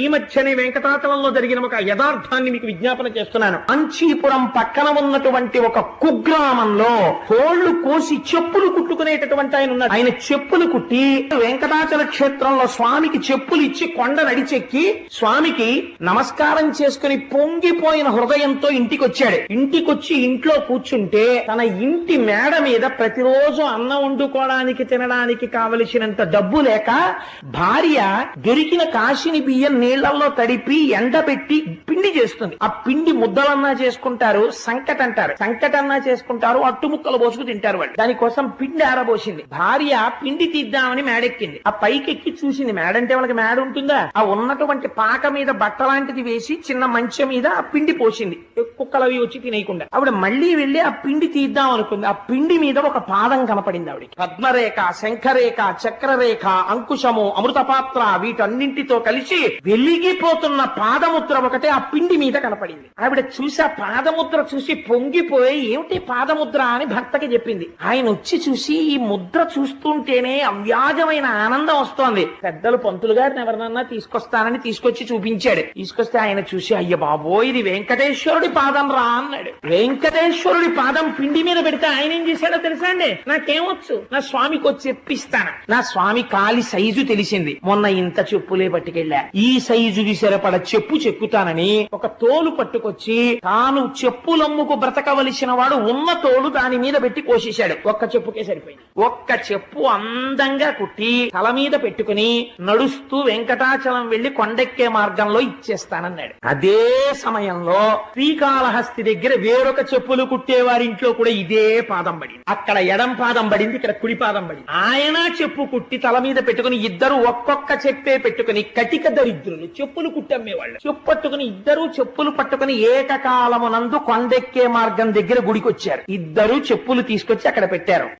ఈ మధ్యనే వెంకటాచలంలో జరిగిన ఒక యథార్థాన్ని మీకు విజ్ఞాపన చేస్తున్నాను. కాంచీపురం పక్కన ఉన్నటువంటి ఒక కుగ్రామంలో కోళ్లు కోసి చెప్పులు కుట్టుకునేటటువంటి ఆయన ఉన్నాడు. ఆయన చెప్పులు కుట్టి వెంకటాచల క్షేత్రంలో స్వామికి చెప్పులు ఇచ్చి కొండ నడిచెక్కి స్వామికి నమస్కారం చేసుకుని పొంగిపోయిన హృదయంతో ఇంటికి వచ్చాడు. ఇంటికొచ్చి ఇంట్లో కూర్చుంటే తన ఇంటి మేడ మీద ప్రతిరోజు అన్నం వండుకోవడానికి తినడానికి కావలసినంత డబ్బు లేక భార్య దొరికిన కాశీని బియ్యం నీళ్లలో తడిపి ఎండబెట్టి పిండి చేస్తుంది. ఆ పిండి ముద్దలన్నా చేసుకుంటారు, సంకట అంటారు, సంకటన్నా చేసుకుంటారు, అట్టుముక్కలు పోసుకు తింటారు వాళ్ళు. దానికోసం పిండి ఆరబోసింది. భార్య పిండి తీద్దామని మేడెక్కింది. ఆ పైకెక్కి చూసింది. మేడంటే వాళ్ళకి మేడ ఉంటుందా? ఆ ఉన్నటువంటి పాక మీద బట్ట లాంటిది వేసి చిన్న మంచం మీద ఆ పిండి పోసింది, కుక్కలు అవి వచ్చి తినేయకుండా. ఆవిడ మళ్లీ వెళ్లి ఆ పిండి తీద్దాం అనుకుంది. ఆ పిండి మీద ఒక పాదం కనపడింది ఆవిడకి. పద్మరేఖ, శంఖరేఖ, చక్రరేఖ, అంకుశము, అమృతపాత్ర వీటన్నింటితో కలిసి వెలిగిపోతున్న పాదముద్ర ఒకటే ఆ పిండి మీద కనపడింది. ఆవిడ చూసి ఆ పాదముద్ర చూసి పొంగిపోయి ఏమిటి పాదముద్ర అని భర్తకి చెప్పింది. ఆయన వచ్చి చూసి ఈ ముద్ర చూస్తుంటేనే అవ్యాజమైన ఆనందం వస్తోంది. పెద్దలు పంతులు గారిని ఎవరినన్నా తీసుకొస్తానని తీసుకొచ్చి చూపించాడు. తీసుకొస్తే ఆయన చూసి అయ్య బాబో ఇది వెంకటేశ్వరుడి పాదం రా అన్నాడు. వెంకటేశ్వరుడి పాదం పిండి మీద పెడితే ఆయన ఏం చేశాడో తెలుసా అండి? నాకేమొచ్చు, నా స్వామికి వచ్చి చెప్పిస్తాను. నా స్వామి కాలి సైజు తెలిసింది. మొన్న ఇంత చెప్పులే పట్టుకెళ్ళా, ఈ సైజుకి సరిపడ చెప్పు చెక్కుతానని ఒక తోలు పట్టుకొచ్చి తాను చెప్పులమ్ముకు బ్రతకవలసిన వాడు ఉన్న తోలు దాని మీద పెట్టి కోసేశాడు. ఒక్క చెప్పుకే సరిపోయింది. ఒక్క చెప్పు అందంగా కుట్టి తల మీద పెట్టుకుని నడుస్తూ వెంకటాచలం వెళ్లి కొండెక్కే మార్గంలో ఇచ్చేస్తానన్నాడు. అదే సమయంలో శ్రీకాళహస్తి దగ్గర వేరొక చెప్పులు కుట్టేవారింట్లో కూడా ఇదే పాదం పడింది. అక్కడ ఎడం పాదం పడింది, ఇక్కడ కుడి పాదం పడింది. ఆయన చెప్పు కుట్టి తల మీద పెట్టుకుని ఇద్దరు ఒక్కొక్క చెప్పే పెట్టుకుని కటిక దరిద్రులు చెప్పులు కుట్టమ్మేవాళ్ళు చెప్పు పట్టుకుని ఇద్దరు చెప్పులు పట్టుకుని ఏకకాలమునందు కొండెక్కే మార్గం దగ్గర గుడికొచ్చారు. ఇద్దరు చెప్పులు తీసుకొచ్చి అక్కడ పెట్టారు.